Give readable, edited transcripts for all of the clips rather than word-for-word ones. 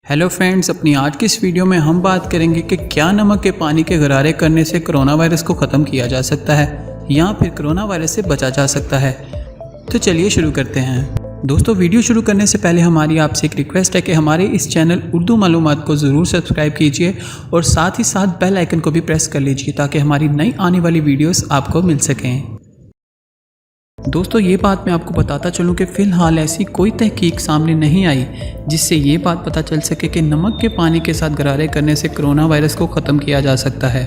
Hello friends, अपनी आज की इस वीडियो में हम बात करेंगे कि क्या नमक के पानी के गरारे करने से कोरोना वायरस को ख़त्म किया जा सकता है या फिर कोरोना वायरस से बचा जा सकता है। तो चलिए शुरू करते हैं। दोस्तों, वीडियो शुरू करने से पहले हमारी आपसे एक रिक्वेस्ट है कि हमारे इस चैनल उर्दू मालूमात को ज़रूर सब्सक्राइब कीजिए और साथ ही साथ बेल आइकन को भी प्रेस कर लीजिए ताकि हमारी नई आने वाली वीडियोस आपको मिल सकें। दोस्तों, ये बात मैं आपको बताता चलूं कि फ़िलहाल ऐसी कोई तहकीक सामने नहीं आई जिससे ये बात पता चल सके कि नमक के पानी के साथ गरारे करने से कोरोना वायरस को ख़त्म किया जा सकता है।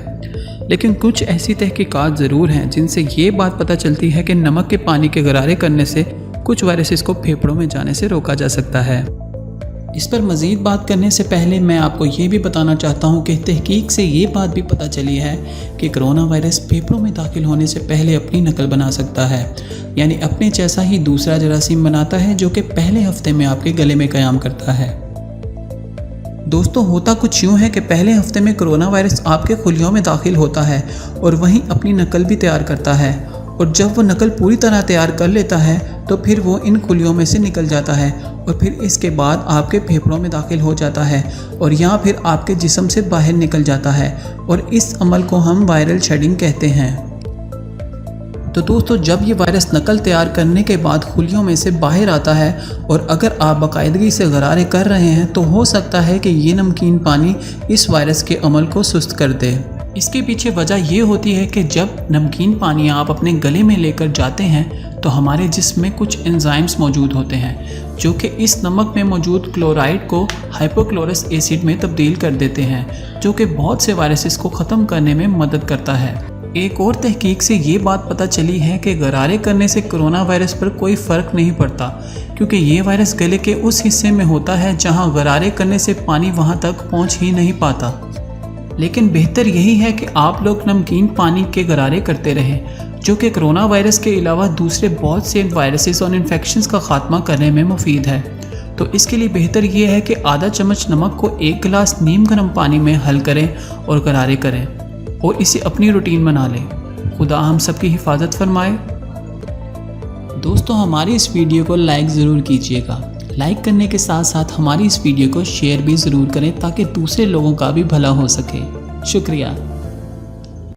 लेकिन कुछ ऐसी तहकीकात ज़रूर हैं जिनसे ये बात पता चलती है कि नमक के पानी के गरारे करने से कुछ वायरसेस को फेफड़ों में जाने से रोका जा सकता है। इस पर मज़ीद बात करने से पहले मैं आपको ये भी बताना चाहता हूँ कि तहकीक से ये बात भी पता चली है कि कोरोना वायरस फेफड़ों में दाखिल होने से पहले अपनी नकल बना सकता है, यानी अपने जैसा ही दूसरा जरासीम बनाता है जो कि पहले हफ्ते में आपके गले में क़याम करता है। दोस्तों, होता कुछ यूँ है कि पहले हफ्ते में कोरोना वायरस आपके खुलियों में दाखिल होता है और वहीं अपनी नकल भी तैयार करता है, और जब वो नकल पूरी तरह तैयार कर लेता है तो फिर वो इन खुलियों में से निकल जाता है और फिर इसके बाद आपके फेफड़ों में दाखिल हो जाता है और या फिर आपके जिस्म से बाहर निकल जाता है, और इस अमल को हम वायरल शेडिंग कहते हैं। तो दोस्तों, जब ये वायरस नकल तैयार करने के बाद खुलियों में से बाहर आता है और अगर आप बाकायदगी से गरारे कर रहे हैं तो हो सकता है कि ये नमकीन पानी इस वायरस के अमल को सुस्त कर दे। इसके पीछे वजह ये होती है कि जब नमकीन पानी आप अपने गले में लेकर जाते हैं तो हमारे जिस्म में कुछ एंजाइम्स मौजूद होते हैं जो कि इस नमक में मौजूद क्लोराइड को हाइपोक्लोरस एसिड में तब्दील कर देते हैं, जो कि बहुत से वायरसेस को ख़त्म करने में मदद करता है। एक और तहकीक से ये बात पता चली है कि गरारे करने से कोरोना वायरस पर कोई फ़र्क नहीं पड़ता, क्योंकि ये वायरस गले के उस हिस्से में होता है जहाँ गरारे करने से पानी वहाँ तक पहुँच ही नहीं पाता। लेकिन बेहतर यही है कि आप लोग नमकीन पानी के गरारे करते रहें, जो कि कोरोना वायरस के अलावा दूसरे बहुत से वायरसेस और इन्फेक्शंस का खात्मा करने में मुफीद है। तो इसके लिए बेहतर यह है कि आधा चम्मच नमक को 1 गिलास नीम गर्म पानी में हल करें और गरारे करें और इसे अपनी रूटीन बना लें। खुदा हम सबकी हिफाजत फरमाए। दोस्तों, हमारी इस वीडियो को लाइक ज़रूर कीजिएगा। लाइक करने के साथ साथ हमारी इस वीडियो को शेयर भी ज़रूर करें ताकि दूसरे लोगों का भी भला हो सके। शुक्रिया।